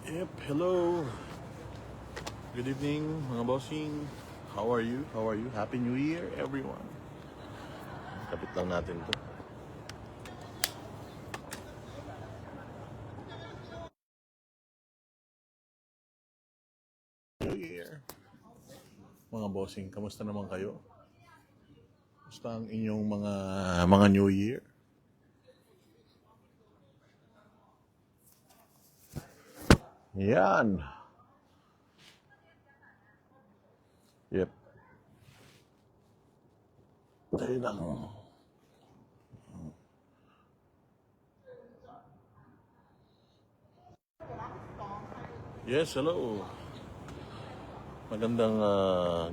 Yep, hello. Good evening, mga bossing. How are you? How are you? Happy New Year, everyone. Kapit lang natin to. New Year. Mga bossing, kamusta naman kayo? Kamusta ang inyong mga New Year? Yan. Yep. Tayo lang. Yes, hello. Magandang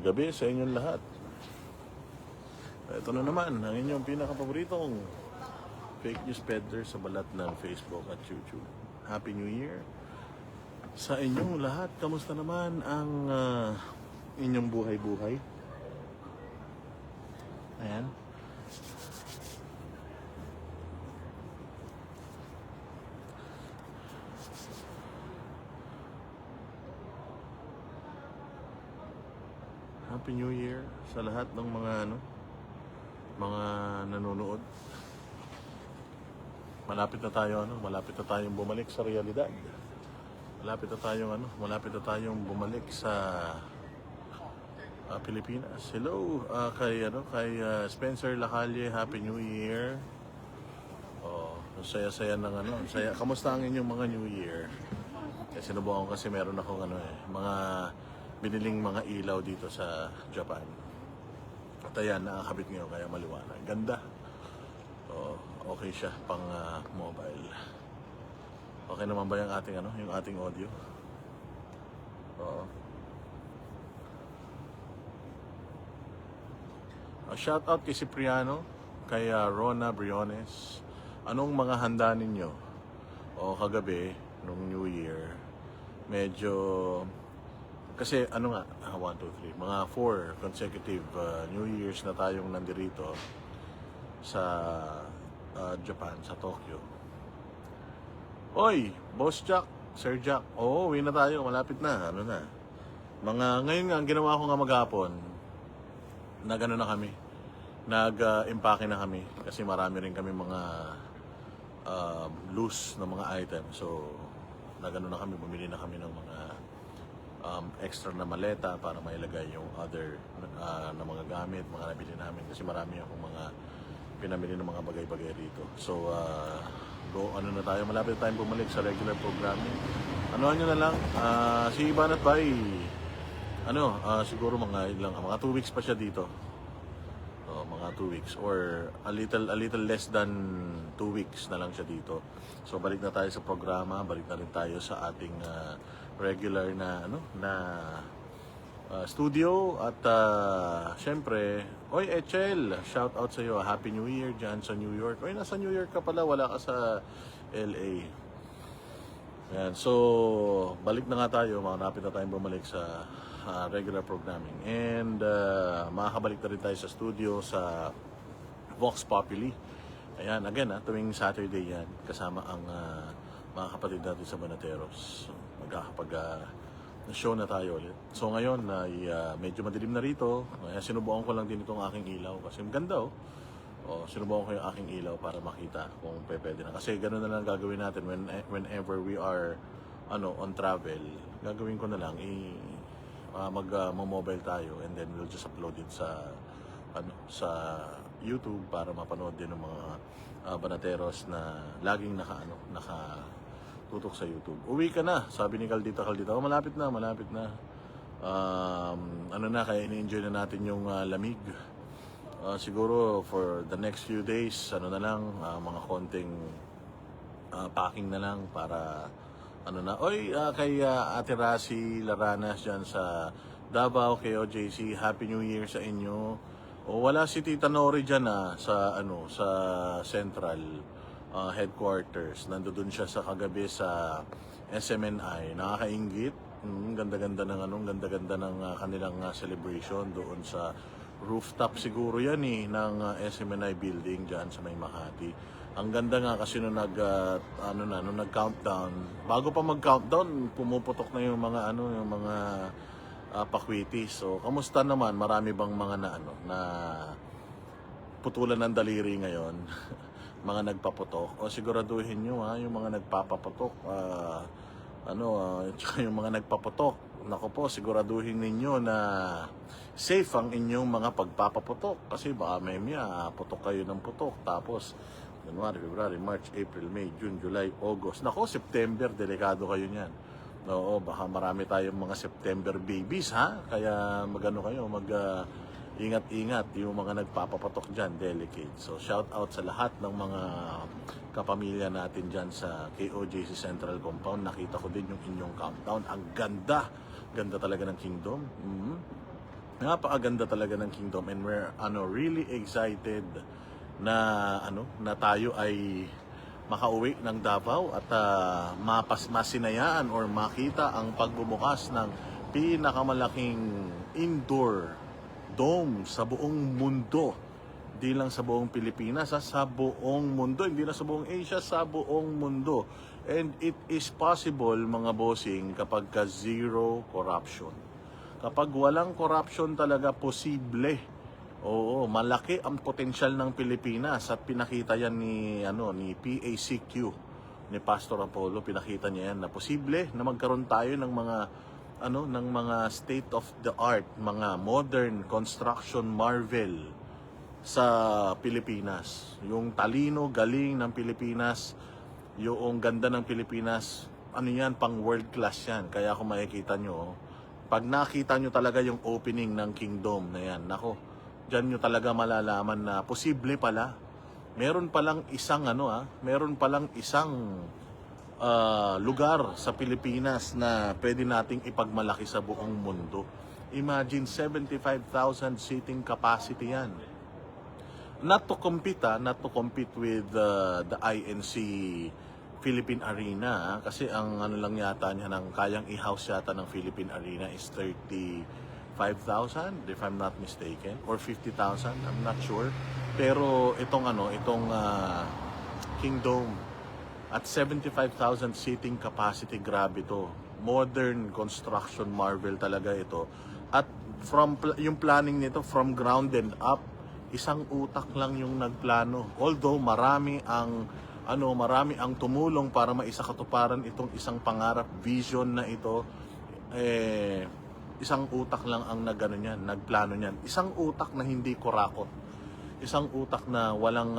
gabi sa inyong lahat. Ito na naman, ang inyong pinaka-paboritong fake news peddler sa balat ng Facebook at YouTube. Happy New Year sa inyong lahat. Kamusta naman ang inyong buhay-buhay? Ayan. Happy New Year sa lahat ng mga nanonood. Malapit na tayong bumalik sa realidad. Malapit na tayong bumalik sa Pilipinas. Hello kay Spencer Lacalle, Happy New Year. Oh, saya-saya ng saya. Kamusta ang inyong mga New Year? Sinubukan ko kasi meron akong mga biniling mga ilaw dito sa Japan. At ayan, nakakabit ngayon kaya maliwanag. Ganda. Oh, okay siya pang mobile. Okay naman ba yung ating audio? Oo. Shout out kay Cipriano, kay Rona Briones. Anong mga handa ninyo? O kagabi, nung New Year, medyo kasi 1, 2, 3, mga 4 consecutive New Years na tayong nandirito sa Japan, sa Tokyo. Oy, Boss Jack, Sir Jack, uwi na tayo, malapit na, ngayon nga, ang ginawa ko nga maghapon, na kami, nag-impake na kami, kasi marami rin kami mga loose na mga item, so na kami, bumili na kami ng mga extra na maleta para mailagay yung other na mga gamit, mga nabili namin kasi marami akong mga pinamili ng mga bagay-bagay rito. So na tayo, malapit tayong bumalik sa regular programming. Nyo na lang, si Ibanat Bay, siguro mga 2 weeks pa siya dito. Mga 2 weeks or a little less than 2 weeks na lang siya dito. So balik na tayo sa programa, balik na rin tayo sa ating regular na studio at syempre, oy Echel, shout out sa iyo, Happy New Year diyan sa New York. Oy, nasa New York ka pala, wala ka sa LA. Ayan, so balik na nga tayo, malapit na tayong bumalik sa regular programming. And makakabalik na rin tayo sa studio sa Vox Populi. Ayan, again, tuwing Saturday yan, kasama ang mga kapatid natin sa Banateros. Magkakapag-show na tayo ulit. So ngayon, medyo madilim na rito. Kaya sinubukan ko lang din itong aking ilaw. Kasi maganda sinubukan ko yung aking ilaw para makita kung pwede na. Kasi gano'n na lang gagawin natin whenever we are on travel. Gagawin ko na lang, mag-mobile tayo and then we'll just upload it sa YouTube para mapanood din ng mga Banateros na laging nakatutok sa YouTube. Uwi ka na, sabi ni Caldita, malapit na. Kaya ini-enjoy na natin yung lamig. Siguro for the next few days, mga konting packing na lang para kay Ate Rasi Laranas dyan sa Davao, kay OJC, Happy New Year sa inyo. Wala si Tita Nori dyan sa Central headquarters. Nandoon siya sa kagabi sa SMNI. Nakakaingit. Ganda-ganda ng kanilang celebration doon sa rooftop siguro yan ng SMNI building dyan sa may Makati. Ang ganda nga kasi nung nung nag-countdown, bago pa mag-countdown, pumuputok na yung mga yung mga pakwiti. So, kamusta naman? Marami bang mga na putulan ng daliri ngayon? Mga nagpaputok? O siguraduhin nyo yung mga nagpapaputok, tsaka yung mga nagpaputok. Nako po, siguraduhin ninyo na safe ang inyong mga pagpapaputok. Kasi baka putok kayo ng putok. Tapos, January, February, March, April, May, June, July, August. Nako, September, delikado kayo niyan. Oo, baka marami tayong mga September babies, Kaya ingat-ingat yung mga nagpapapatok dyan, delicate. So, shout out sa lahat ng mga kapamilya natin dyan sa KOJC Central Compound. Nakita ko din yung inyong countdown. Ang ganda! Ganda talaga ng Kingdom. Napakaganda talaga ng Kingdom, and we're really excited na tayo ay makauwi ng Davao at masinayaan or makita ang pagbubukas ng pinakamalaking indoor dome sa buong mundo. Hindi lang sa buong Pilipinas, sa buong mundo. Hindi na sa buong Asia, sa buong mundo. And it is possible, mga bossing, kapag zero corruption. Kapag walang corruption talaga, posible. Oo, malaki ang potensyal ng Pilipinas at pinakita yan ni PACQ, ni Pastor Apollo. Pinakita niya yan na posible na magkaroon tayo ng mga state of the art, mga modern construction marvel sa Pilipinas. Yung talino, galing ng Pilipinas, yung ganda ng Pilipinas, yan, pang world class yan. Kaya kung makikita nyo, pag nakita nyo talaga yung opening ng Kingdom na yan, nako, dyan nyo talaga malalaman na posible pala. Meron palang isang lugar sa Pilipinas na pwede nating ipagmalaki sa buong mundo. Imagine, 75,000 seating capacity yan. Not to compete with the INC Philippine Arena, kasi ang lang yata niya, ng kayang i-house yata ng Philippine Arena is 35,000 if I'm not mistaken, or 50,000, I'm not sure. Pero itong Kingdom at 75,000 seating capacity, grabe to. Modern construction marvel talaga ito. At yung planning nito from ground and up, isang utak lang yung nagplano. Although marami ang tumulong para maisakatuparan itong isang pangarap, vision na ito, isang utak lang ang nagplano niyan. Isang utak na hindi kurakot. Isang utak na walang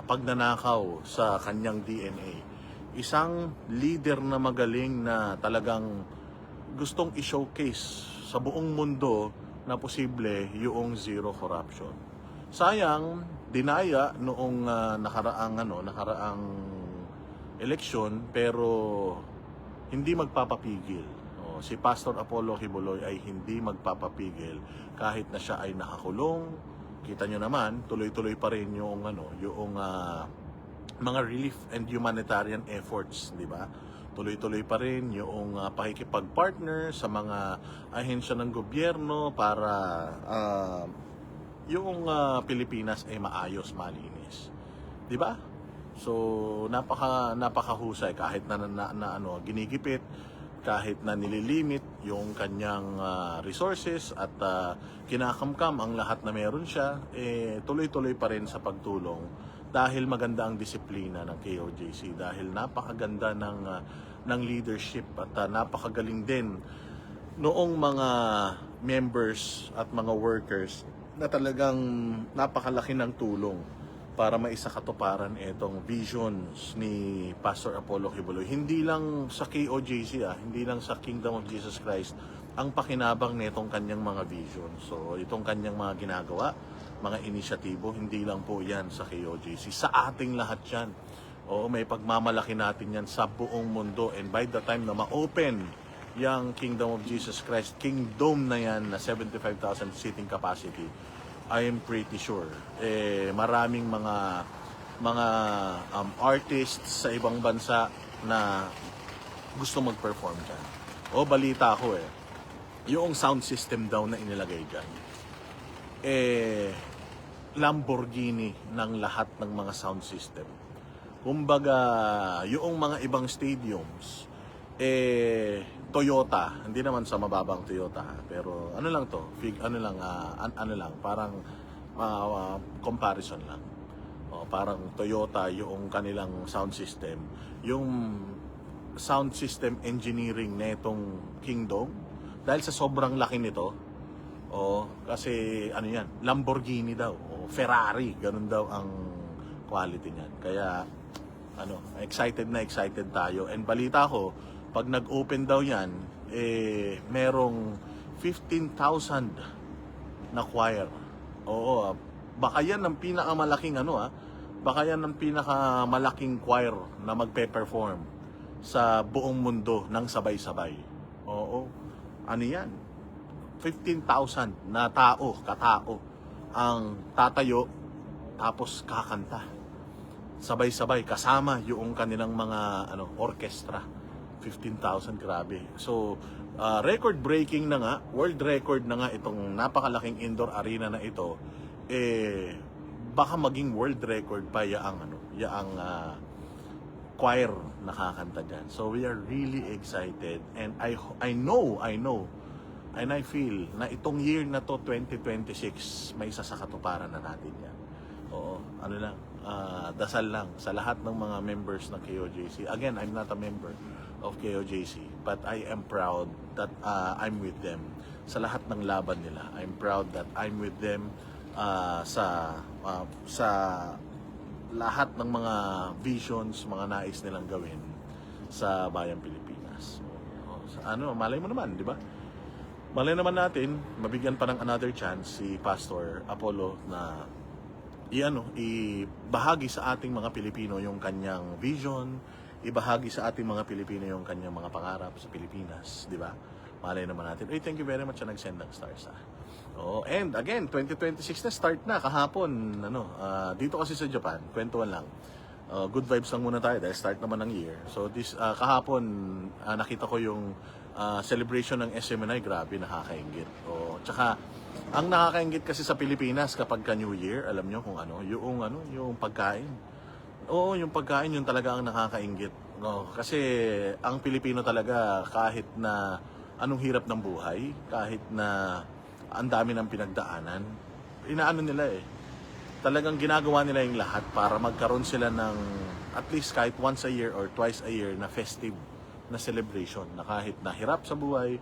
pagnanakaw sa kanyang DNA. Isang leader na magaling na talagang gustong i-showcase sa buong mundo na posible yung zero corruption. Sayang, dinaya noong nakaraang eleksyon, pero hindi magpapapigil. Si Pastor Apollo Kibuloy ay hindi magpapapigil kahit na siya ay nakakulong. Kita nyo naman, tuloy-tuloy pa rin yung mga relief and humanitarian efforts, di ba? Tuloy-tuloy pa rin yung pakikipag-partner sa mga ahensya ng gobyerno para yung Pilipinas ay maayos, malinis. 'Di ba? So napakahusay kahit na ginigipit, kahit na nililimit yung kanyang resources at kinakamkam ang lahat na meron siya, tuloy-tuloy pa rin sa pagtulong dahil maganda ang disiplina ng KOJC, dahil napakaganda ng leadership at napakagaling din noong mga members at mga workers na talagang napakalaki ng tulong para maisakatuparan itong visions ni Pastor Apollo Kibuloy. Hindi lang sa KOJC, hindi lang sa Kingdom of Jesus Christ ang pakinabang nitong kanyang mga vision. So itong kanyang mga ginagawa, mga inisyatibo, hindi lang po yan sa KOJC. Sa ating lahat yan. Oo, may pagmamalaki natin yan sa buong mundo. And by the time na ma-open yung Kingdom of Jesus Christ, Kingdom na yan na 75,000 seating capacity, I am pretty sure maraming mga artists sa ibang bansa na gusto mag-perform dyan. O balita ko yung sound system daw na inilagay dyan, Lamborghini ng lahat ng mga sound system. Kumbaga, yung mga ibang stadiums, Toyota, hindi naman sa mababang Toyota, pero ano lang to, ano lang, parang comparison lang. Parang Toyota yung kanilang sound system, yung sound system engineering netong Kingdom, dahil sa sobrang laki nito, kasi ano yan, Lamborghini daw, Ferrari, ganun daw ang quality niyan. Kaya excited tayo. And balita ko, pag nag-open daw yan, merong 15,000 na choir. Oo, baka yan ang pinakamalaking baka yan ang pinakamalaking choir na magpe-perform sa buong mundo ng sabay-sabay. Oo, ano yan? 15,000 na katao ang tatayo tapos kakanta sabay-sabay kasama yung kanilang mga orchestra. 15,000, grabe. So record breaking na nga, world record na nga itong napakalaking indoor arena na ito, baka maging world record pa yaang choir nakakanta dyan. So we are really excited, and I know and I feel na itong year na to, 2026, may isa sa katuparan na natin yan. Oo, dasal lang sa lahat ng mga members ng KOJC. Again, I'm not a member of KOJC, but I am proud that I'm with them sa lahat ng laban nila. I'm proud that I'm with them sa lahat ng mga visions, mga nais nilang gawin sa bayang Pilipinas. Malay mo naman, di ba? Malay naman natin, mabigyan pa ng another chance si Pastor Apollo na ibahagi sa ating mga Pilipino yung kanyang vision, ibahagi sa ating mga Pilipino yung kanyang mga pangarap sa Pilipinas, di ba? Malay naman natin. Thank you very much na nag-send ng stars. And again, 2026 na, start na kahapon. Dito kasi sa Japan, kwentuhan lang. Good vibes lang muna tayo dahil start naman ng year. So kahapon, nakita ko yung celebration ng SMNI, grabe, nakakainggit. Tsaka ang nakakainggit kasi sa Pilipinas kapag ka New Year, alam nyo kung yung pagkain. Oo, yung pagkain yung talaga ang nakakainggit. Kasi ang Pilipino talaga, kahit na anong hirap ng buhay, kahit na ang dami ng pinagdaanan, nila talagang ginagawa nila yung lahat para magkaroon sila ng at least kahit once a year or twice a year na festive na celebration, na kahit nahirap sa buhay,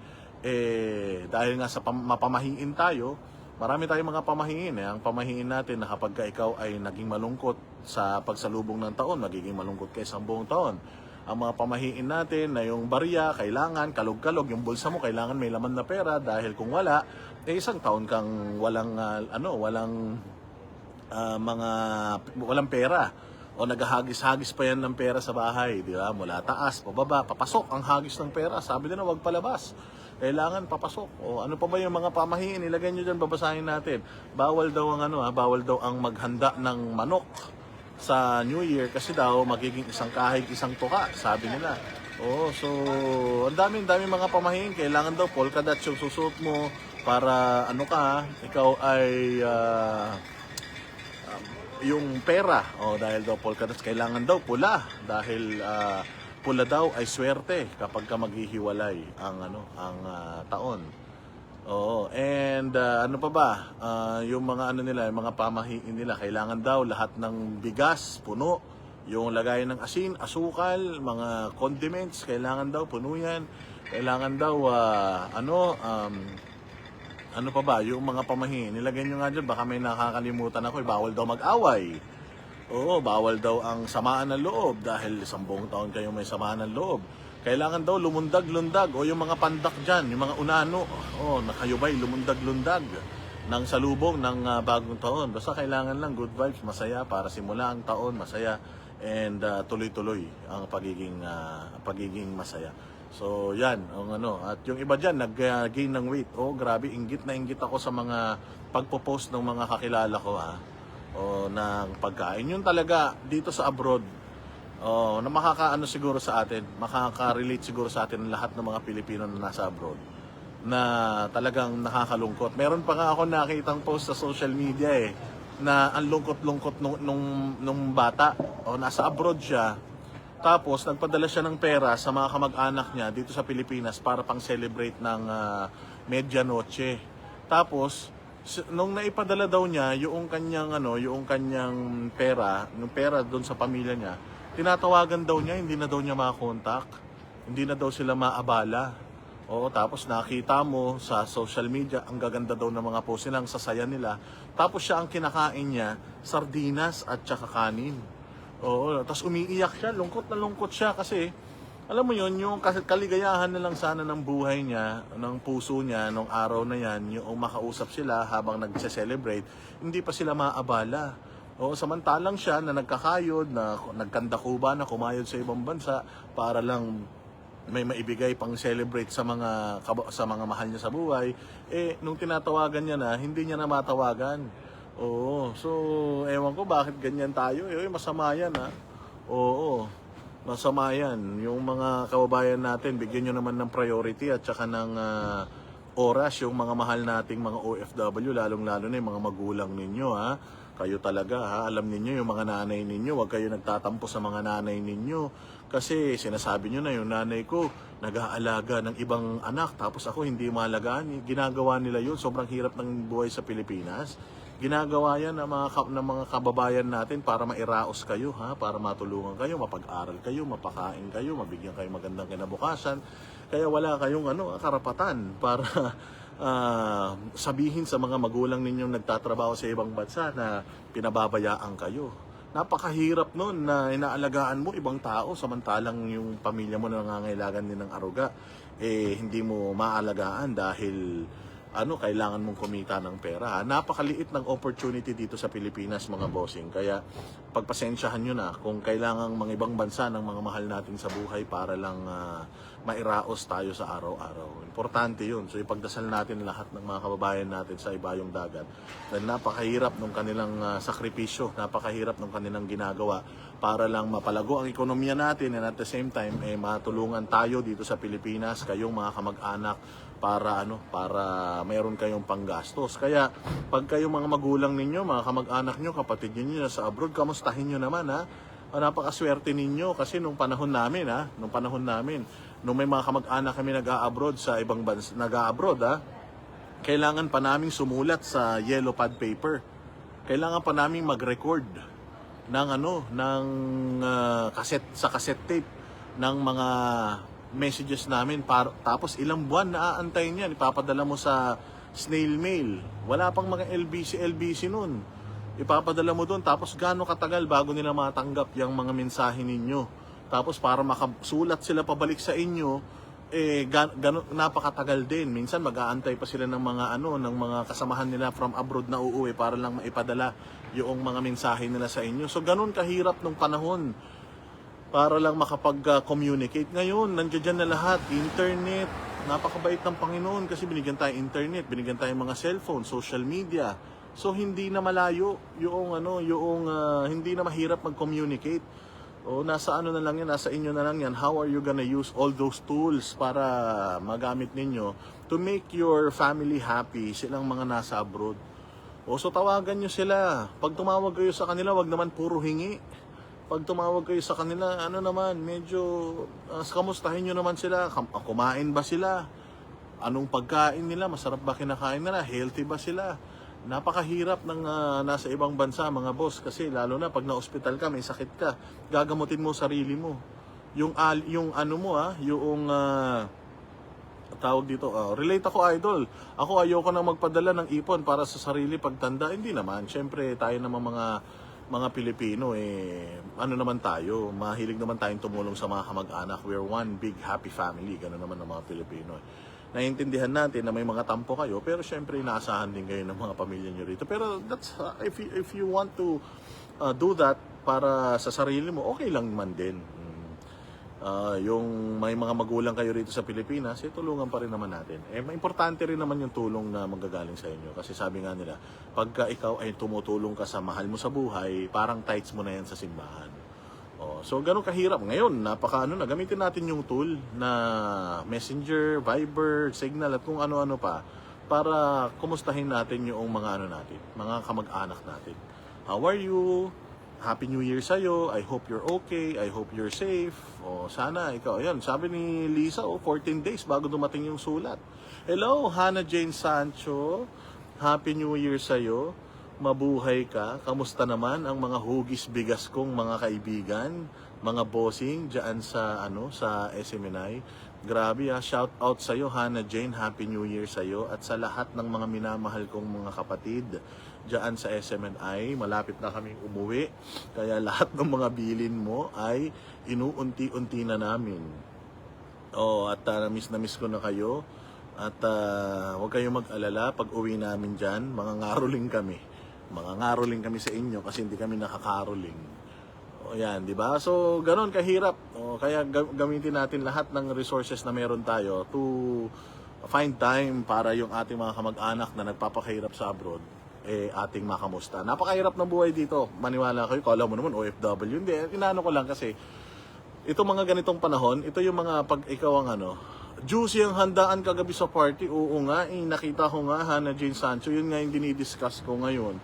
dahil nga sa mapamahiin tayo, marami tayong mga pamahiin. Ang pamahiin natin na kapag ikaw ay naging malungkot sa pagsalubong ng taon, magiging malungkot ka isang buong taon. Ang mga pamahiin natin na yung barya, kailangan kalog-kalog, yung bulsa mo kailangan may laman na pera, dahil kung wala, isang taon kang walang pera, o naghahagis-hagis pa yan ng pera sa bahay, di ba? Mula taas, pababa, papasok ang hagis ng pera. Sabi nila, wag palabas. Kailangan papasok. O ano pa ba yung mga pamahiin? Ilagay nyo dyan, babasahin natin. Bawal daw ang maghanda ng manok sa New Year kasi daw magiging isang kahig, isang tuka, sabi nila. So ang daming mga pamahiin. Kailangan daw polka dots yung susuot mo para ikaw ay yung pera, dahil daw polka dots, kailangan daw pula, dahil pula daw ay swerte kapag ka maghihiwalay ang taon. And ano pa ba? Yung mga yung mga pamahiin nila, kailangan daw lahat ng bigas puno, yung lagayan ng asin, asukal, mga condiments, kailangan daw puno yan. Kailangan daw ano pa ba? Yung mga pamahiin, nilagay nyo nga dyan, baka may nakakalimutan ako, bawal daw mag-away. Bawal daw ang samaan ng loob, dahil 10 taon kayo may samaan ng loob. Kailangan daw lumundag-lundag, yung mga pandak dyan, yung mga unano, nakayubay, lumundag-lundag ng salubong ng bagong taon. Basta kailangan lang good vibes, masaya, para simula ang taon, masaya, and tuloy-tuloy ang pagiging masaya. So yan, at yung iba dyan nag-gain ng weight. Grabe, inggit na inggit ako sa mga pagpo-post ng mga kakilala ko ng pagkain. Yun talaga dito sa abroad, na makakaano siguro sa atin, makaka-relate siguro sa atin lahat ng mga Pilipino na nasa abroad, na talagang nakakalungkot. Meron pa nga ako nakitang post sa social media na ang lungkot-lungkot nung bata. O nasa abroad siya. Tapos nagpadala siya ng pera sa mga kamag-anak niya dito sa Pilipinas para pang-celebrate ng medianoche. Tapos nung naipadala daw niya yung kanyang pera, yung pera doon sa pamilya niya, tinatawagan daw niya, hindi na daw niya ma-contact, hindi na daw sila maabala. Oo, tapos nakita mo sa social media, ang gaganda daw ng mga post nila, ang sasaya nila. Tapos siya ang kinakain niya, sardinas at saka kanin. Oo, tapos umiiyak siya, lungkot na lungkot siya kasi alam mo yon, yung kaligayahan na lang sana ng buhay niya, ng puso niya, nung araw na yan, yung makausap sila habang nagse-celebrate, hindi pa sila maabala. O samantalang siya na nagkakayod, na nagkandakuba, na kumayod sa ibang bansa para lang may maibigay pang celebrate sa mga mahal niya sa buhay, nung tinatawagan niya na, hindi niya na matawagan. Oo, so ewan ko bakit ganyan tayo. Masama yan ha. Oo, masama yan. Yung mga kababayan natin, bigyan nyo naman ng priority at saka ng oras yung mga mahal nating mga OFW, lalong-lalo na yung mga magulang ninyo ha. Kayo talaga ha, alam ninyo yung mga nanay ninyo, huwag kayo nagtatampo sa mga nanay ninyo. Kasi sinasabi nyo na yung nanay ko nag-aalaga ng ibang anak tapos ako hindi maalagaan. Ginagawa nila yun, sobrang hirap ng buhay sa Pilipinas. Ginagawa yan ng mga kababayan natin para mairaos kayo, ha? Para matulungan kayo, mapag-aral kayo, mapakain kayo, mabigyan kayo magandang kinabukasan. Kaya wala kayong karapatan para sabihin sa mga magulang ninyong nagtatrabaho sa ibang bansa na pinababayaan kayo. Napakahirap nun na inaalagaan mo ibang tao samantalang yung pamilya mo na nangangailangan din ng aruga. Hindi mo maalagaan dahil kailangan mong kumita ng pera. Napakaliit ng opportunity dito sa Pilipinas, mga bossing. Kaya pagpasensyahan nyo na kung kailangan mga ibang bansa ng mga mahal natin sa buhay para lang mairaos tayo sa araw-araw. Importante yun. So ipagdasal natin lahat ng mga kababayan natin sa ibayong dagat. Dahil napakahirap ng kanilang sakripisyo, napakahirap ng kanilang ginagawa para lang mapalago ang ekonomiya natin and at the same time matulungan tayo dito sa Pilipinas, kayong mga kamag-anak, para mayroon kayong panggastos. Kaya pag kayong mga magulang ninyo, mga kamag-anak nyo, kapatid nyo sa abroad, kamustahin nyo naman ha. Napakaswerte ninyo kasi nung panahon namin, nung may mga kamag-anak kami nag-a-abroad sa ibang bansa, nag-a-abroad kailangan pa naming sumulat sa yellow pad paper. Kailangan pa naming mag-record ng cassette tape ng mga messages namin, tapos ilang buwan na aantayin yan, ipapadala mo sa snail mail. Wala pang mga LBC noon. Ipapadala mo doon, tapos gaano katagal bago nila matanggap yung mga mensahe ninyo. Tapos para makasulat sila pabalik sa inyo, napakatagal din. Minsan mag-aantay pa sila ng mga kasamahan nila from abroad na uuwi para lang maipadala yung mga mensahe nila sa inyo. So ganun kahirap nung panahon para lang makapag-communicate. Ngayon, nandiyan na lahat. Internet, napakabait ng Panginoon kasi binigyan tayo internet, binigyan tayo mga cellphone, social media. So hindi na malayo yung hindi na mahirap mag-communicate. Nasa na lang yan, nasa inyo na lang yan. How are you gonna use all those tools para magamit ninyo to make your family happy, silang mga nasa abroad? So tawagan nyo sila. Pag tumawag kayo sa kanila, wag naman puro hingi. Pag tumawag kayo sa kanila, medyo kamustahin nyo naman sila. Kumain ba sila? Anong pagkain nila? Masarap ba kinakain nila? Healthy ba sila? Napakahirap ng nasa ibang bansa, mga boss, kasi lalo na pag na-hospital ka, may sakit ka, gagamutin mo sarili mo. Yung tawag dito, relate ako, idol. Ako ayoko nang magpadala ng ipon para sa sarili pagtanda. Hindi naman. Siyempre, tayo naman mga Pilipino, naman tayo, mahilig naman tayong tumulong sa mga kamag-anak. We're one big happy family, gano'n naman ng mga Pilipino. Naiintindihan natin na may mga tampo kayo, pero syempre inaasahan din kayo ng mga pamilya nyo rito. Pero that's, if you want to do that para sa sarili mo, okay lang man din. Yung may mga magulang kayo rito sa Pilipinas, tulungan pa rin naman natin. Importante rin naman yung tulong na manggagaling sa inyo. Kasi sabi nga nila, pagka ikaw ay tumutulong ka sa mahal mo sa buhay, parang tithes mo na yan sa simbahan. So ganun kahirap. Ngayon, gamitin natin yung tool na Messenger, Viber, Signal at kung ano-ano pa para kumustahin natin yung mga mga kamag-anak natin. how are you? Happy New Year sa'yo. I hope you're okay. I hope you're safe. O, sana ikaw. Ayan, sabi ni Lisa, 14 days bago dumating yung sulat. Hello, Hannah Jane Sancho. Happy New Year sa'yo. Mabuhay ka. Kamusta naman ang mga hugis bigas kong mga kaibigan, mga bossing diyan sa sa SMNI. Grabe shout out sa iyo Hannah Jane, Happy New Year sa iyo at sa lahat ng mga minamahal kong mga kapatid diyan sa SMNI. Malapit na kaming umuwi, kaya lahat ng mga bilin mo ay inuunti-unti na namin. At na miss ko na kayo. At huwag kayong mag-alala pag uwi namin diyan, mga ngaroling kami. Mga ngaroling kami sa inyo kasi hindi kami nakakaroling. Yan, di ba? So, ganoon kahirap. Kaya gamitin natin lahat ng resources na meron tayo to find time para yung ating mga kamag-anak na nagpapakahirap sa abroad, ating makamusta. Napakahirap ng buhay dito. Maniwala kayo, kala mo naman OFW. Hindi, inaano ko lang kasi ito mga ganitong panahon, ito yung mga pag ikaw ang juicy ang handaan kagabi sa party. Oo nga, nakita ko nga Hannah Jane Sancho, yun nga yung dinidiscuss ko ngayon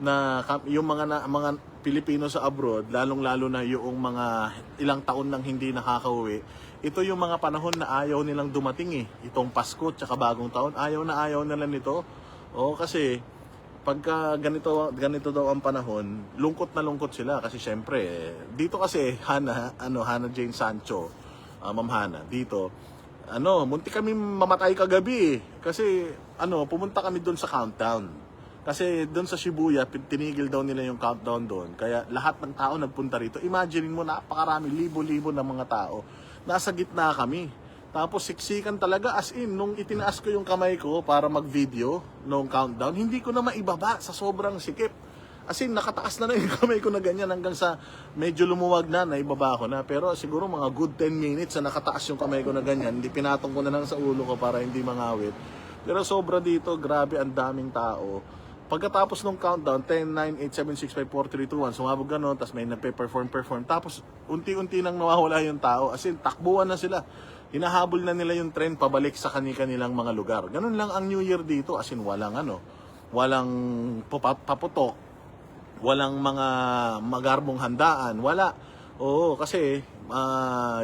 na yung mga Pilipino sa abroad, lalong-lalo na yung mga ilang taon nang hindi nakakauwi. Ito yung mga panahon na ayaw nilang dumating Itong Pasko at bagong taon, ayaw nila nito. Kasi pagka ganito daw ang panahon, lungkot na lungkot sila kasi syempre dito kasi Hannah Jane Sancho, Ma'am Hannah, dito munti kami mamatay kagabi kasi pumunta kami doon sa countdown. Kasi doon sa Shibuya, tinigil daw nila yung countdown doon. Kaya lahat ng tao nagpunta rito. Imagine mo, napakarami, libo-libo ng mga tao. Nasa gitna kami. Tapos siksikan talaga, as in, nung itinaas ko yung kamay ko para mag-video nung countdown, hindi ko na maibaba sa sobrang sikip. As in, nakataas na yung kamay ko na ganyan hanggang sa medyo lumuwag na, naibaba ko na. Pero siguro mga good 10 minutes na nakataas yung kamay ko na ganyan, hindi pinatong ko na lang sa ulo ko para hindi mangawit. Pero sobra dito, grabe, ang daming tao. Pagkatapos ng countdown, 10, 9, 8, 7, 6, 5, 4, 3, 2, 1, sumabog gano'n, tapos may nagpe-perform. Tapos unti-unti nang nawawala yung tao. As in, takbuhan na sila. Hinahabol na nila yung trend pabalik sa kanilang mga lugar. Ganun lang ang New Year dito. As in, walang paputok, walang mga magarbong handaan, wala. Kasi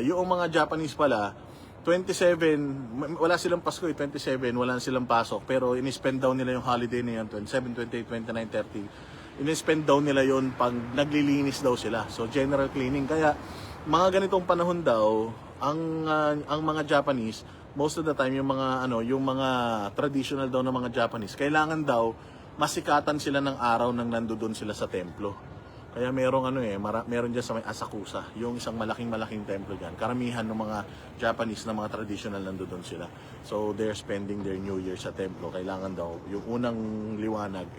yung mga Japanese pala, 27, wala silang Pasko 27, wala silang pasok, pero in-spend daw nila yung holiday na yun, 27, 28, 29, 30. In-spend daw nila yun pag naglilinis daw sila. So general cleaning. Kaya mga ganitong panahon daw, ang mga Japanese, most of the time yung mga traditional daw ng mga Japanese, kailangan daw masikatan sila ng araw nang nandoon sila sa templo. Kaya merong meron diyan sa may Asakusa, yung isang malaking templo diyan. Karamihan ng mga Japanese na mga traditional nandoon sila. So they're spending their New Year sa templo. Kailangan daw yung unang liwanag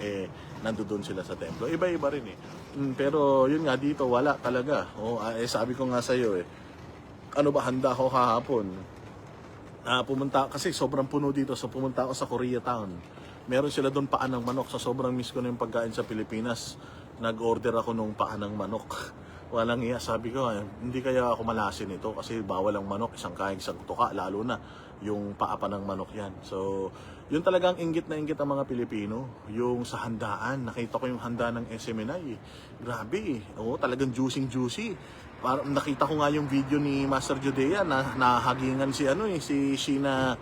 nandoon sila sa templo. Iba-iba rin pero yun nga dito wala talaga. Sabi ko nga sa iyo handa ako kahapon. Pumunta kasi sobrang puno dito, so pumunta ako sa Koreatown. Meron sila doon paan ng manok. So sobrang miss ko na yung pagkain sa Pilipinas. Nag-order ako nung paan ng manok. Walang iya, sabi ko, hindi kaya ako malasin ito kasi bawal ang manok, isang kain, isang tuka, lalo na yung paa pa ng manok yan. So, yun talagang inggit na inggit ang mga Pilipino. Yung sa handaan, nakita ko yung handa ng SMNI. Grabe talagang juicy. Parang nakita ko nga yung video ni Master Judea na nahagingan si Sheena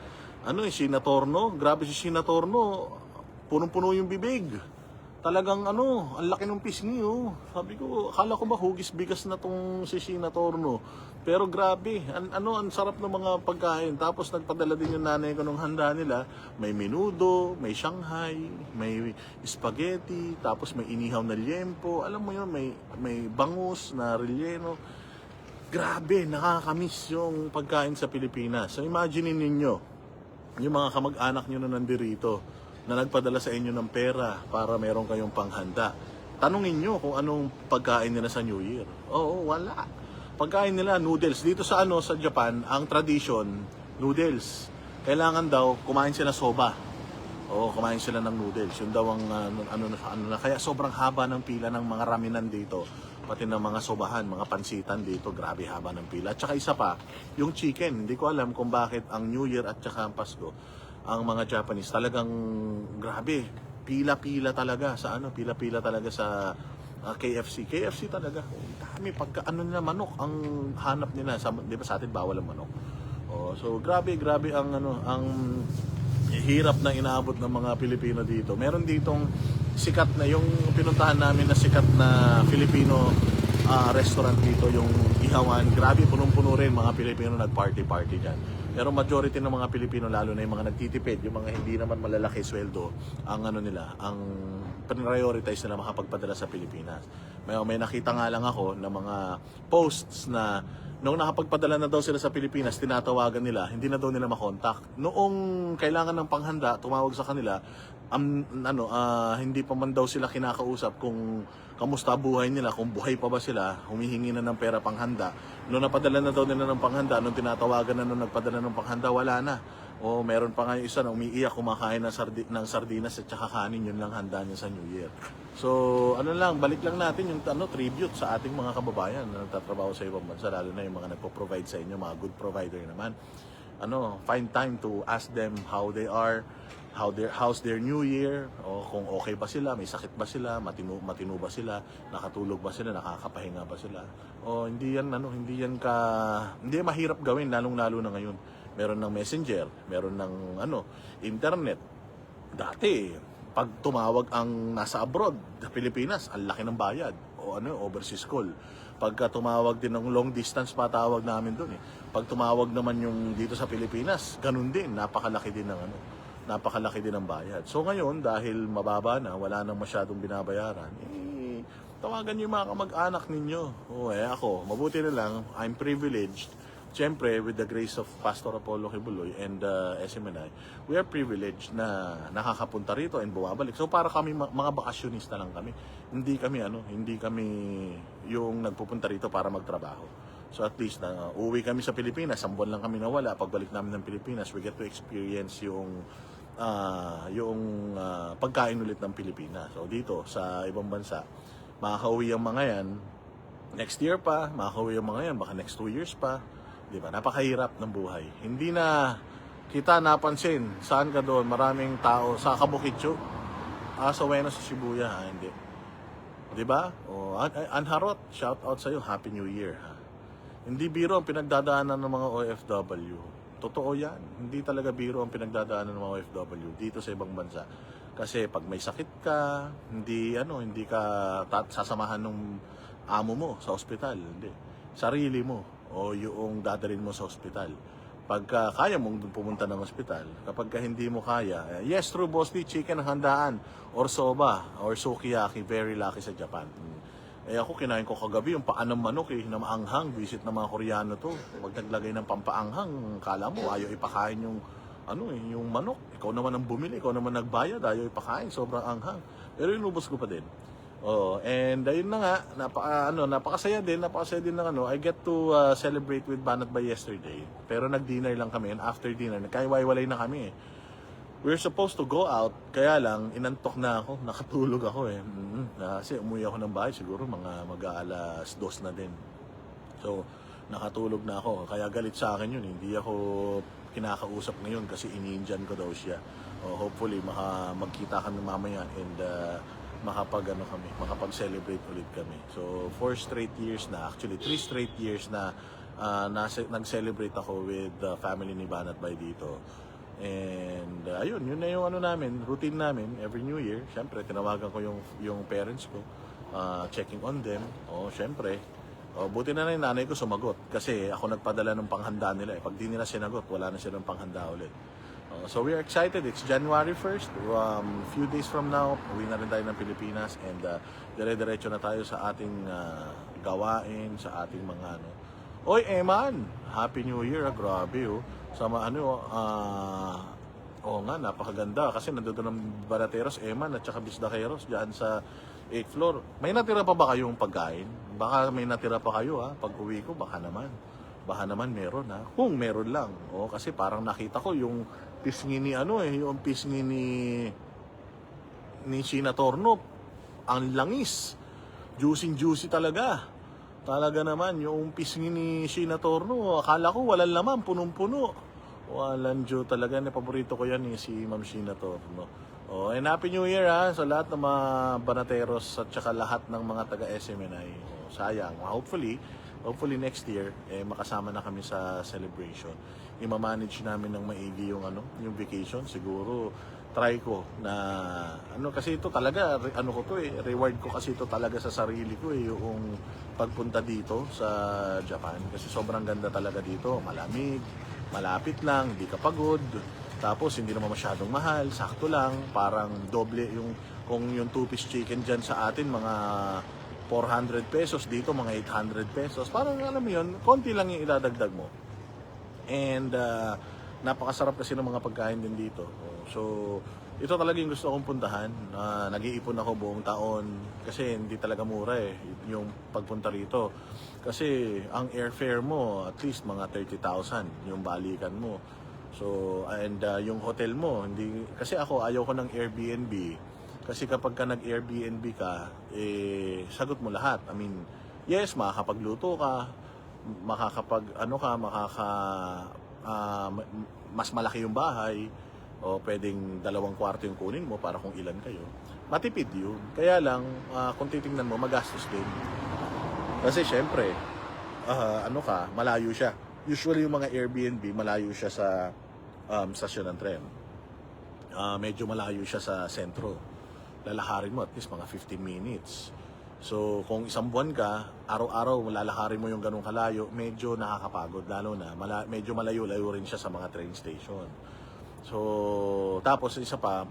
Torno. Grabe si Sheena Torno, punong-puno yung bibig. Talagang ang laki ng pisngi Sabi ko, akala ko ba hugis bigas na tong si Sheena Torno. Pero grabe, ang sarap ng mga pagkain. Tapos nagpadala din yung nanay ko nung handa nila. May menudo, may Shanghai, may spaghetti, tapos may inihaw na liempo. Alam mo yun, may bangus na relleno. Grabe, nakakamiss yung pagkain sa Pilipinas. So imagine ninyo, yung mga kamag-anak nyo na nandirito, na nagpadala sa inyo ng pera para meron kayong panghanda. Tanungin nyo kung anong pagkain nila sa New Year. Wala. Pagkain nila, noodles. Dito sa Japan, ang tradition, noodles. Kailangan daw, kumain sila soba. Kumain sila ng noodles. Yun daw ang, kaya sobrang haba ng pila ng mga raminan dito. Pati ng mga sobahan, mga pansitan dito, grabe haba ng pila. At saka isa pa, yung chicken. Hindi ko alam kung bakit ang New Year at saka ang Pasko, ang mga Japanese talagang grabe, pila-pila talaga sa KFC talaga. Dami pagka ano nila manok ang hanap nila sa, 'di ba sa atin bawal ang manok. Oh, so grabe ang hirap na inaabot ng mga Pilipino dito. Meron ditong sikat na yung pinuntahan namin na sikat na Filipino restaurant dito, yung Ihawan. Grabe, punong-puno rin mga Pilipino nag-party dyan. Pero majority ng mga Pilipino, lalo na yung mga nagtitipid, yung mga hindi naman malalaki sweldo, ang ang prioritize nila makapagpadala sa Pilipinas. May nakita nga lang ako na mga posts na nung nakapagpadala na daw sila sa Pilipinas, tinatawagan nila, hindi na daw nila makontak. Noong kailangan ng panghanda, tumawag sa kanila, hindi pa man daw sila kinakausap kung kamusta buhay nila, kung buhay pa ba sila, humihingi na ng pera panghanda. Noong napadala na daw nila ng panghanda, nung tinatawagan na nung nagpadala ng panghanda, wala na. O meron pa nga yung isa na umiiyak, kumakain ng sardinas at saka kanin, yun lang handa niya sa New Year. So, balik lang natin yung tribute sa ating mga kababayan na nagtatrabaho sa ibang bansa, lalo na yung mga nagpo-provide sa inyo, mga good provider naman. Find time to ask them how they are, how's their New Year, o kung okay ba sila, may sakit ba sila, matino ba sila, nakatulog ba sila, nakakapahinga ba sila. O hindi yan mahirap gawin, lalong-lalo na ngayon. Meron ng messenger, meron ng internet. Dati, pag tumawag ang nasa abroad, sa Pilipinas, ang laki ng bayad. O overseas call. Pagka tumawag din ng long distance, patawag namin doon eh. Pag tumawag naman yung dito sa Pilipinas, ganun din, napakalaki din ng bayad. So ngayon, dahil mababa na, wala nang masyadong binabayaran, tawagan niyo yung mga kamag-anak ninyo. Ako, mabuti na lang, I'm privileged. Siyempre, with the grace of Pastor Apollo Kibuloy and SMNI, we are privileged na nakakapunta rito and bumabalik. So para kami mga bakasyonista lang kami. Hindi kami yung nagpupunta rito para magtrabaho. So at least uwi kami sa Pilipinas, 1 buwan lang kami nawala. Pagbalik namin ng Pilipinas, we get to experience yung pagkain ulit ng Pilipinas. So dito sa ibang bansa, makakauwi ang mga yan next year pa, makakauwi ang mga yan baka next 2 years pa. Diba? Napakahirap ng buhay. Hindi na kita napansin. Saan ka doon? Maraming tao sa Kabukitcho. Sa Buenos, sa Shibuya. Hindi. Diba? Anharot, shout out sa'yo. Happy New Year. Hindi biro ang pinagdadaanan ng mga OFW. Totoo yan. Hindi talaga biro ang pinagdadaanan ng mga OFW dito sa ibang bansa. Kasi pag may sakit ka, hindi ka sasamahan ng amo mo sa ospital. Hindi. Sarili mo o yung dadalhin mo sa ospital. Pagka kaya mong pumunta ng ospital, kapag hindi mo kaya, yes, true, Boss Lee, chicken ang handaan, or soba, or sukiyaki, very lucky sa Japan. Ako, kinain ko kagabi yung paan ng manok na maanghang, visit ng mga Koreano to. Pag naglagay ng pampaanghang, kala mo, ayaw ipakain yung manok. Ikaw naman ang bumili, ikaw naman nagbayad, ayaw ipakain, sobrang anghang. Pero inubos ko pa din. And ayun na nga, napakasaya din ng I get to celebrate with Banat by yesterday. Pero nag-dinner lang kami, and after dinner, nagkaiwalay na kami. We're supposed to go out, kaya lang, inantok na ako, nakatulog ako kasi umuwi ako ng bahay, siguro mag-aalas 2 na din. So, nakatulog na ako, kaya galit sa akin yun, hindi ako kinakausap ngayon kasi ini-Indian ko daw siya. Hopefully, magkita kami mamaya and makapag-celebrate ulit kami. So, 4 straight years na, actually 3 straight years na nag-celebrate ako with the family ni Banat Bay dito. And ayun, yun na yung routine namin every New Year. Siyempre, tinawagan ko yung parents ko, checking on them. Siyempre, buti na yung nanay ko sumagot kasi ako nagpadala ng panghanda nila. Pag di nila sinagot, wala na silang panghanda ulit. So we are excited. It's January 1st. Few days from now, uwi na rin tayo ng Pilipinas and dire-diretso na tayo sa ating gawain, sa ating mga Oy, Eman! Happy New Year, grabe napakaganda kasi nandoon ng Barateros, Eman at saka Bisdaqueros diyan sa 8th floor. May natira pa ba kayong pagkain? Baka may natira pa kayo pag uwi ko, baka naman meron Kung meron lang. Kasi parang nakita ko yung pisngi ni yung pisngi ni Sheena Tornop. Ang langis. Juicy talaga. Talaga naman, yung pisngi ni Sheena Torno, akala ko walang laman, punong-puno. Walang Diyo talaga, paborito ko yan si Ma'am Sheena Torno. Oh, and Happy New Year ha sa lahat ng mga banateros at saka lahat ng mga taga SMNI. Oh, sayang. Hopefully next year makasama na kami sa celebration. I-manage namin ng maigi yung yung vacation. Siguro try ko na kasi ito talaga reward ko kasi ito talaga sa sarili ko yung pagpunta dito sa Japan kasi sobrang ganda talaga dito, malamig, malapit lang, hindi ka pagod. Tapos hindi naman masyadong mahal, sakto lang, parang doble yung kung yung 2-piece chicken diyan sa atin mga 400 pesos, dito mga 800 pesos. Parang alam mo yun, konti lang yung idadagdag mo. And napakasarap kasi ng mga pagkain din dito. So, ito talaga yung gusto kong puntahan. Nag-iipon ako buong taon kasi hindi talaga mura yung pagpunta rito. Kasi ang airfare mo at least mga 30,000 yung balikan mo. So, and yung hotel mo, hindi kasi ako ayaw ko ng Airbnb. Kasi kapag ka nag-Airbnb ka, sagot mo lahat. I mean, yes, makakapagluto ka, mas malaki yung bahay, o pwedeng 2 kwarto yung kunin mo para kung ilan kayo. Matipid yun. Kaya lang, kung titingnan mo, magastos din. Kasi syempre, malayo siya. Usually yung mga Airbnb, malayo siya sa stasyon ng tren. Medyo malayo siya sa sentro. Lalakarin mo at least mga 15 minutes. So, kung isang buwan ka, araw-araw lalakarin mo yung ganung kalayo, medyo nakakapagod. Lalo na, medyo malayo-layo rin siya sa mga train station. So, tapos isa pa,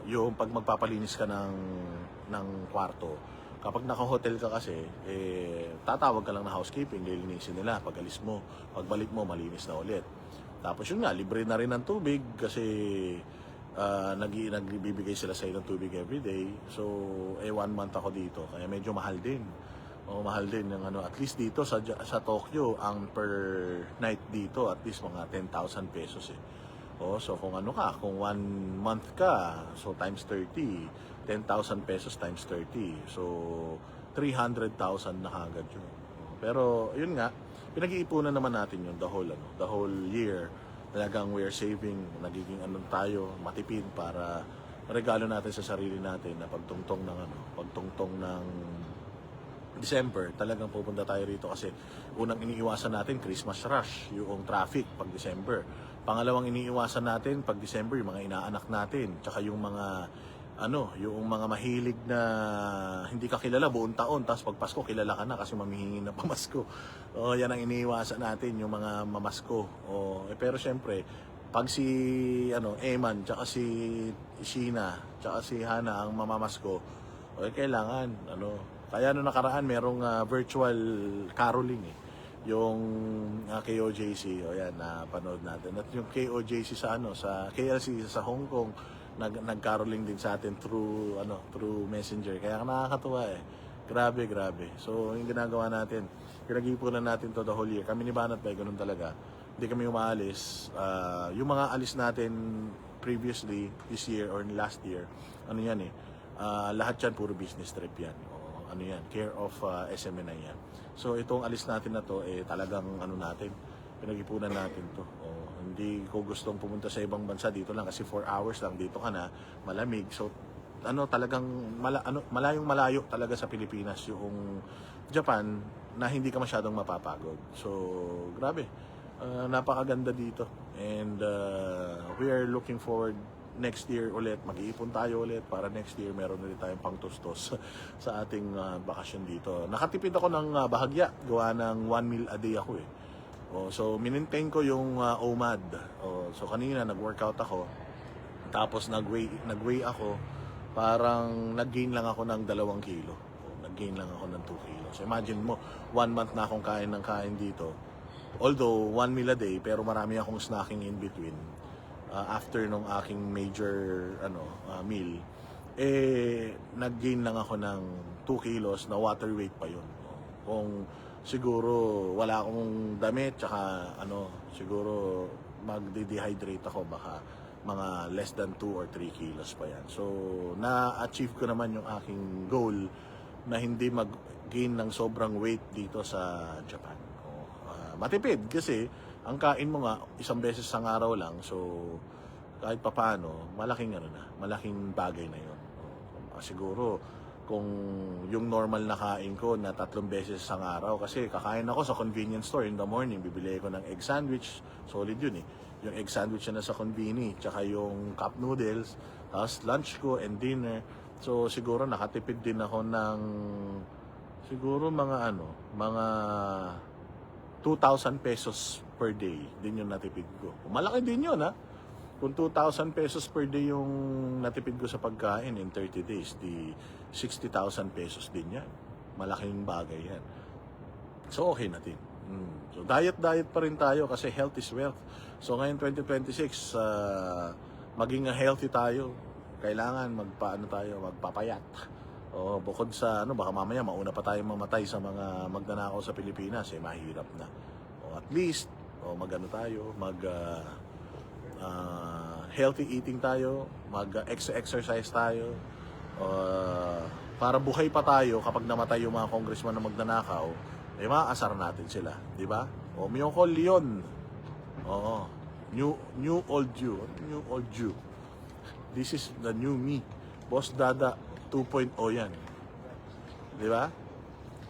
yung pag magpapalinis ka ng kwarto, kapag naka-hotel ka kasi, tatawag ka lang na housekeeping, lilinisin nila pag alis mo. Pagbalik mo, malinis na ulit. Tapos yun nga, libre na rin ng tubig kasi nagbibigay sila sa ng tubig everyday. So, 1 month ako dito, kaya medyo mahal din. Mahal din yung at least dito sa Tokyo, ang per night dito at least mga 10,000 pesos so kung kung 1 month ka, so times 30, 10,000 pesos times 30. So, 300,000 na kagad yun. Pero, yun nga, pinag-iipunan naman natin yun the whole year. Talagang we're saving, nagiging tayo, matipid para regalo natin sa sarili natin na pagtungtong ng December, talagang pupunta tayo rito kasi unang iniiwasan natin Christmas rush, yung traffic pag December. Pangalawang iniiwasan natin pag December yung mga inaanak natin, tsaka yung mga yung mga mahilig na hindi ka kilala buong taon, tapos pag Pasko kilala ka na kasi mamihingi na pamasko. Yan ang iniiwasan natin, yung mga mamasko. Pero syempre, pag si Eman, tsaka si Sheena, tsaka si Hana ang mamamasko, kailangan kaya nakaraan merong virtual caroling yung KOJC, yan napanood natin. At yung KOJC sa sa KLC sa Hong Kong, nag-caroling din sa atin through Messenger. Kaya nakakatuwa Grabe. So yung ginagawa natin, pinag-iipunan natin to the whole year. Kami ni Banat Bay, ganun talaga. Hindi kami umaalis. Yung mga alis natin previously, this year or last year, lahat yan puro business trip yan. Care of SMNI yan. So itong alis natin na to, talagang natin, pinag-ipunan natin to. Hindi ko gustong pumunta sa ibang bansa, dito lang kasi 4 hours lang dito ka na, malamig. So talagang malayong malayo talaga sa Pilipinas yung Japan na hindi ka masyadong mapapagod. So grabe, napakaganda dito. And we are looking forward next year ulit, mag-iipon tayo ulit para next year meron ulit tayong pangtustos sa ating bakasyon dito. Nakatipid ako ng bahagya, gawa ng 1 meal a day ako so minintain ko yung OMAD. So kanina nag-workout ako, tapos nag-weigh ako, parang nag-gain lang ako ng 2 kilo. Nag-gain lang ako ng 2 kilo. So imagine mo, 1 month na akong kain dito. Although 1 meal a day, pero marami akong snacking in between. After nung aking major meal, nag-gain lang ako ng 2 kilos na water weight pa yun. Kung siguro wala akong damit, tsaka siguro magde-dehydrate ako, baka mga less than 2 or 3 kilos pa yan. So, na-achieve ko naman yung aking goal na hindi mag-gain ng sobrang weight dito sa Japan. Matipid kasi ang kain mo nga isang beses sa araw lang, so kahit papaano, malaking ano na, malaking bagay na yun. Siguro, kung yung normal na kain ko na 3 beses sa araw, kasi kakain ako sa convenience store in the morning, bibili ko ng egg sandwich, solid yun eh. Yung egg sandwich na sa convenience, tsaka yung cup noodles, tapos lunch ko and dinner. So siguro nakatipid din ako ng siguro mga 2,000 pesos per day din yung natipid ko. Malaki din yun ha. Kung 2,000 pesos per day yung natipid ko sa pagkain in 30 days, di 60,000 pesos din yan. Malaking bagay yan. So okay na din. So diet pa rin tayo kasi health is wealth. So ngayon 2026, maging healthy tayo. Kailangan magpapayat. O bukod sa baka mamaya mauna pa tayong mamatay sa mga magnanakaw sa Pilipinas, mahirap na. O at least healthy eating tayo, mag-exercise tayo, para buhay pa tayo kapag namatay yung mga congressman na magnanakaw, maaasar natin sila, di ba? O Miyoko Leon, oo, new old you, this is the new me, Boss Dada 2.0 yan, di ba?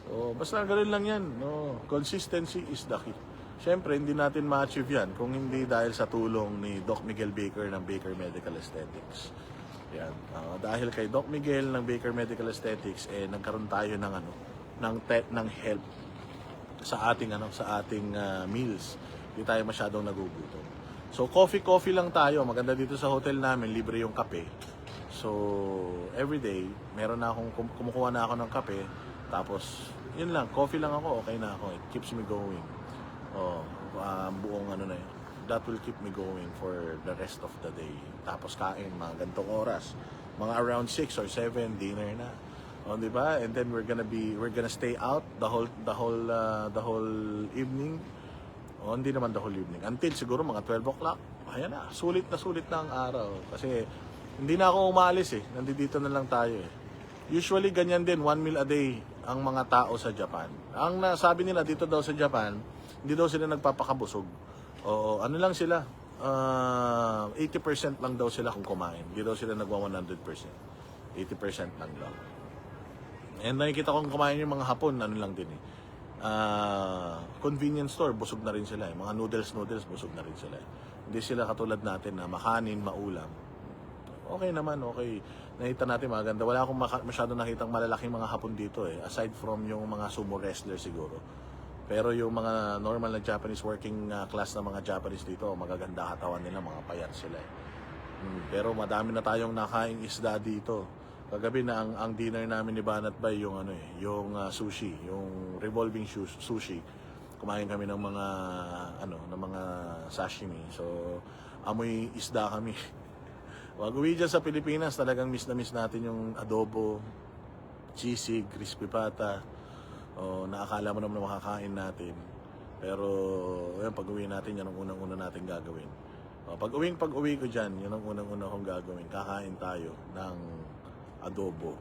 O basta ganoon lang yan, no? Consistency is the key. Siyempre, hindi natin ma-achieve yan kung hindi dahil sa tulong ni Doc Miguel Baker ng Baker Medical Aesthetics. Yan. Dahil kay Doc Miguel ng Baker Medical Aesthetics, nagkaroon tayo ng help sa ating meals. Hindi tayo masyadong nagugutom. So, coffee lang tayo. Maganda dito sa hotel namin, libre yung kape. So, everyday, kumukuha na ako ng kape. Tapos, yun lang, coffee lang ako, okay na ako. It keeps me going. Buong na yun. That will keep me going for the rest of the day. Tapos kain, mga gantong oras. Mga around 6 or 7, dinner na. Di ba? And then we're gonna stay out the whole evening. Hindi naman the whole evening. Until siguro mga 12 o'clock. Ayan na, sulit na ang araw. Kasi hindi na ako umalis Nandito na lang tayo Usually ganyan din, 1 meal a day ang mga tao sa Japan. Ang nasabi nila dito daw sa Japan, hindi daw sila nagpapakabusog. Ano lang sila, 80% lang daw sila kung kumain. Hindi daw sila nagwa 100%. 80% lang daw. And nakikita kong kumain yung mga Hapon, lang din convenience store, busog na rin sila Mga noodles, busog na rin sila Hindi sila katulad natin na makanin, maulam. Okay naman, okay. Nakita natin maganda. Wala akong masyado nakitang malalaking mga Hapon dito aside from yung mga sumo wrestler siguro. Pero yung mga normal na Japanese working class na mga Japanese dito, magaganda katawan nila, mga payat sila Pero madami na tayong nakaing isda dito. Kagabi na ang dinner namin ni Banat Bay yung sushi, yung revolving sushi. Kumain kami ng mga sashimi. So amoy isda kami. Wag uwi dyan sa Pilipinas, talagang miss natin yung adobo, sisig, crispy pata. Naakala mo naman na makakain natin. Pero pag uwi natin, yan ang unang-una natin gagawin. Pag uwi ko dyan, yun ang unang-una kong gagawin. Kakain tayo ng adobo.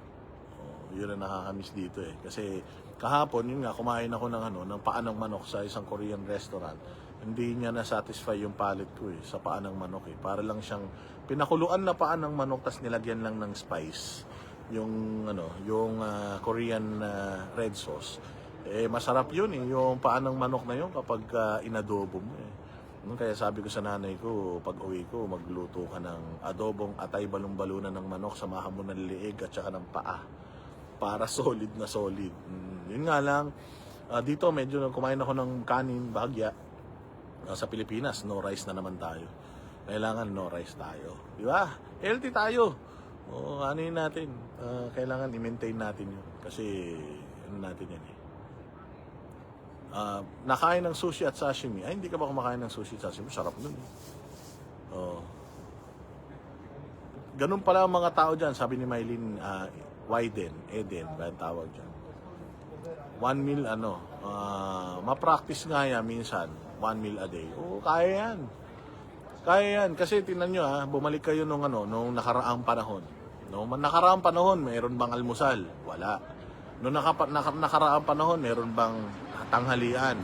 Yun ang nakakamiss dito Kasi kahapon, yun nga, kumain ako ng paa ng manok sa isang Korean restaurant. Hindi niya na-satisfy yung palate ko sa paa ng manok Para lang siyang pinakuluan na paa ng manok, tas nilagyan lang ng spice. Yung Korean red sauce. Masarap yun yung paa ng manok na yun kapag inadobo mo Kaya sabi ko sa nanay ko, pag uwi ko, magluto ka ng adobong atay balong-balunan ng manok, samahan mo ng liig at saka ng paa. Para solid na solid. Yun nga lang, dito medyo kumain ako ng kanin, bahagya. Sa Pilipinas, no rice na naman tayo. Kailangan no rice tayo. Di ba? Healthy tayo. Natin. Kailangan i-maintain natin yun. Kasi, natin yan nakain ng sushi at sashimi. Ay, hindi ka ba kumakain ng sushi at sashimi? Sarap nun Ganun pala ang mga tao dyan. Sabi ni Mylene, Eden, ba yung tawag dyan? 1 meal, ma-practice nga yan minsan. 1 meal a day. Kaya yan. Kasi tingnan nyo bumalik kayo nung nakaraang panahon. Nakaraang panahon, mayroon bang almusal? Wala. Nung nakaraang panahon, mayroon bang tanghalian?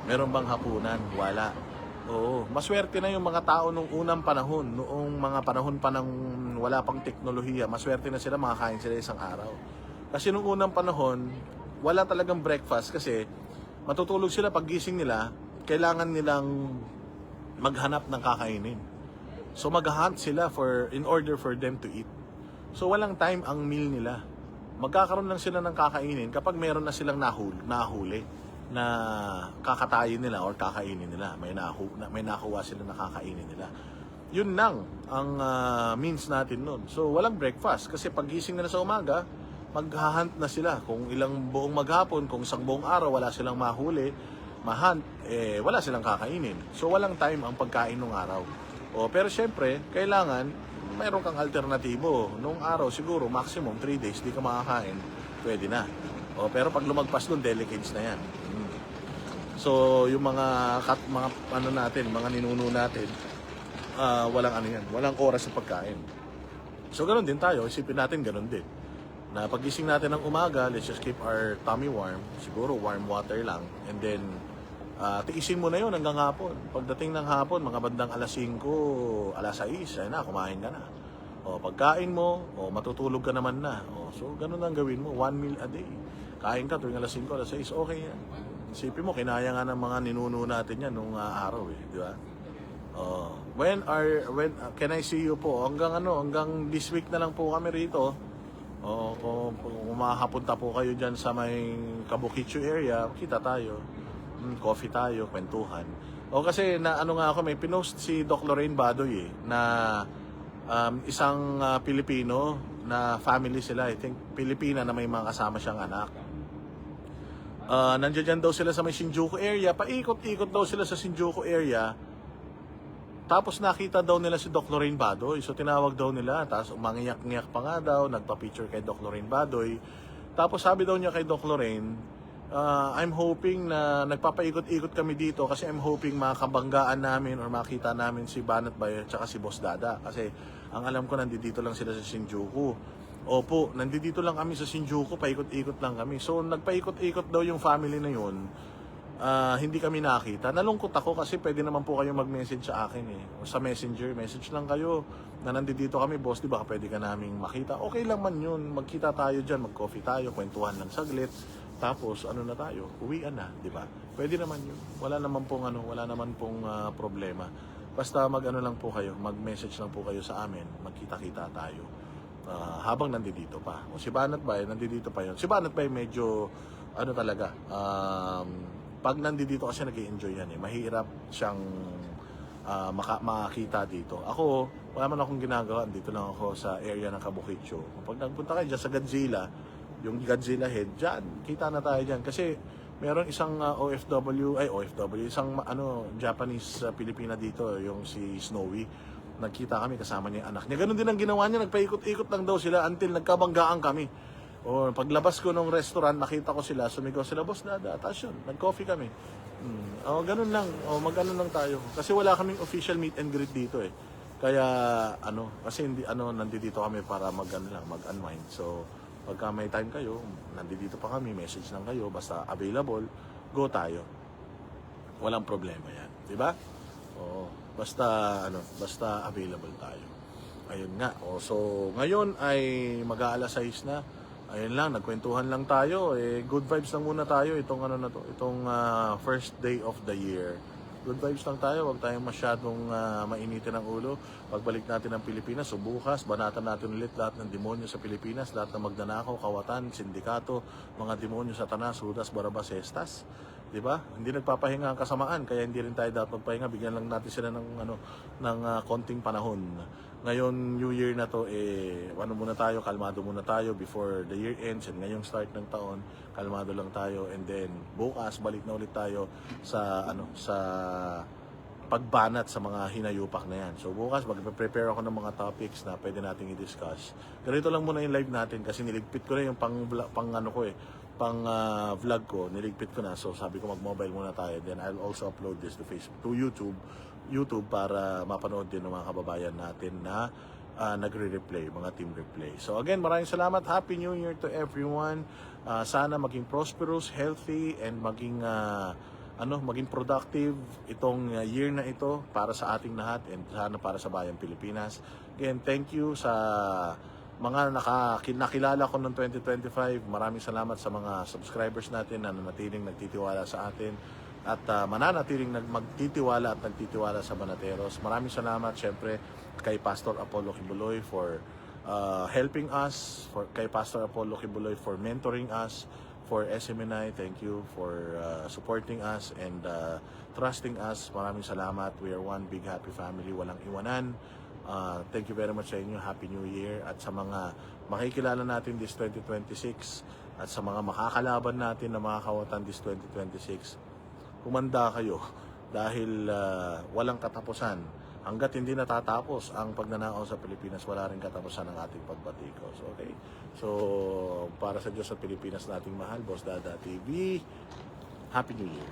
Mayroon bang hapunan? Wala. Oo, maswerte na yung mga tao nung unang panahon, noong mga panahon pa ng wala pang teknolohiya, maswerte na sila makakain sila isang araw. Kasi nung unang panahon, wala talagang breakfast kasi matutulog sila paggising nila, kailangan nilang maghanap ng kakainin. So maghahunt sila in order for them to eat. So walang time ang meal nila. Magkakaroon lang sila ng kakainin kapag meron na silang nahuli na kakatayin nila or kakainin nila. May nakuha sila na kakainin nila. Yun lang ang means natin nun. So walang breakfast kasi paggising nila sa umaga, maghahunt na sila. Kung ilang buong maghapon, kung isang buong araw wala silang mahuli, mahunt, wala silang kakainin. So walang time ang pagkain ng araw. Pero syempre, kailangan mayroon kang alternatibo. Nung araw siguro maximum 3 days di ka makakain, pwede na. Pero pag lumagpas doon, delicates na yan. So yung mga ano natin, mga ninuno natin, walang ano yan, walang oras sa pagkain. So ganoon din tayo, isipin natin ganoon din. Na pagising natin ng umaga, let's just keep our tummy warm. Siguro warm water lang. And then, tiisin mo na yun hanggang hapon. Pagdating ng hapon, mga bandang alas 5, alas 6, ayun na, kumain ka na. Pagkain mo, matutulog ka naman na. So, ganun ang gawin mo, 1 meal a day. Kain ka tuwing alas 5, alas 6, okay yan. Isipin mo, kinaya nga ng mga ninuno natin yan nung araw di ba? When can I see you po? Hanggang this week na lang po kami rito. Kung mahapunta po kayo dyan sa may Kabukitsu area, kita tayo. Coffee tayo, kwentuhan. Kasi may pinost si Doc Lorraine Badoy na isang Pilipino na family sila, I think Pilipina na may mga kasama siyang anak. Nandiyan daw sila sa may Shinjuku area, paikot-ikot daw sila sa Shinjuku area. Tapos nakita daw nila si Doc Lorraine Badoy. So tinawag daw nila, tapos umangiyak-ngiyak pa nga daw, nagpa-picture kay Doc Lorraine Badoy. Tapos sabi daw niya kay Doc Lorraine, I'm hoping na nagpapaikot-ikot kami dito kasi I'm hoping makabanggaan namin or makita namin si Banat Bay at saka si Boss Dada. Kasi ang alam ko nandito lang sila sa Shinjuku. Opo, nandito lang kami sa Shinjuku, paikot-ikot lang kami. So nagpaikot-ikot daw yung family na yun. Hindi kami nakita. Nalungkot ako kasi pwede naman po kayo mag-message sa akin sa messenger, message lang kayo na nandito kami, boss, di ba pwede ka naming makita. Okay lang man yun, magkita tayo dyan, mag-coffee tayo, kwentuhan lang saglit. Tapos na tayo, uwian na, di ba? Pwede naman yun. Wala naman pong problema. Basta lang po kayo, mag-message lang po kayo sa amin, magkita-kita tayo. Habang nandito pa. Si Banat Bay, nandito pa yun. Si Banat Bay medyo, talaga, pag nandito kasi nag-i-enjoy yan mahirap siyang makakita dito. Ako, wala man akong ginagawa, dito lang ako sa area ng Kabukitsu. Pag nagpunta kayo dyan sa Godzilla, yung Godzilla head, dyan, kita na tayo dyan. Kasi meron isang OFW, isang Japanese Pilipina dito, yung si Snowy. Nagkita kami, kasama niya yung anak niya. Ganun din ang ginawa niya, nagpaikot-ikot lang daw sila until nagkabanggaan kami. Paglabas ko ng restaurant, nakita ko sila, sumigaw sila, Boss Dada, tapos yun, nag-coffee kami. Ganun lang, mag-ano lang tayo. Kasi wala kaming official meet and greet dito Kaya, kasi hindi, nandito kami para mag-unwind. So, pagka may time kayo, nandito pa kami, message lang kayo, basta available, go tayo. Walang problema yan, di ba? Basta available tayo. Ayun nga. So, ngayon ay mag-aalas 6 na. Ayun lang, nagkwentuhan lang tayo. Good vibes lang muna tayo itong itong first day of the year. Good vibes lang tayo, huwag tayong masyadong mainitin ang ulo. Pagbalik natin ng Pilipinas, bukas, banatan natin ulit lahat ng demonyo sa Pilipinas, lahat ng magnanakaw, kawatan, sindikato, mga demonyo Satanas, Judas, Barabas, Estas. Di ba? Hindi nagpapahinga ang kasamaan, kaya hindi rin tayo dapat magpahinga. Bigyan lang natin sila ng konting panahon. Ngayon, New Year na to, muna tayo, kalmado muna tayo before the year ends. And ngayong start ng taon, kalmado lang tayo. And then, bukas, balik na ulit tayo sa pagbanat sa mga hinayupak na yan. So, bukas, mag-prepare ako ng mga topics na pwede nating i-discuss. Ganito lang muna yung live natin kasi niligpit ko na yung vlog ko, niligpit ko na. So sabi ko mag-mobile muna tayo. Then I'll also upload this to YouTube para mapanood din ng mga kababayan natin na nagre-replay, mga team replay. So again, maraming salamat. Happy New Year to everyone. Sana maging prosperous, healthy, and maging maging productive itong year na ito para sa ating lahat and sana para sa bayang Pilipinas. Again, thank you sa mga nakilala ko noong 2025. Maraming salamat sa mga subscribers natin na nanatiling nagtitiwala sa atin at mananatiling magtitiwala at nagtitiwala sa Banateros. Maraming salamat syempre kay Pastor Apollo Kibuloy for helping us, kay Pastor Apollo Kibuloy for mentoring us, for SMNI, thank you for supporting us and trusting us. Maraming salamat. We are one big happy family, walang iwanan. Thank you very much sa inyo. Happy New Year. At sa mga makikilala natin this 2026 at sa mga makakalaban natin na mga kawatan this 2026, humanda kayo dahil walang katapusan. Hanggat hindi natatapos ang pagnanakaw sa Pilipinas, wala rin katapusan ng ating pagbatikos. Okay? So, para sa Diyos at Pilipinas nating mahal, Boss Dada TV, Happy New Year!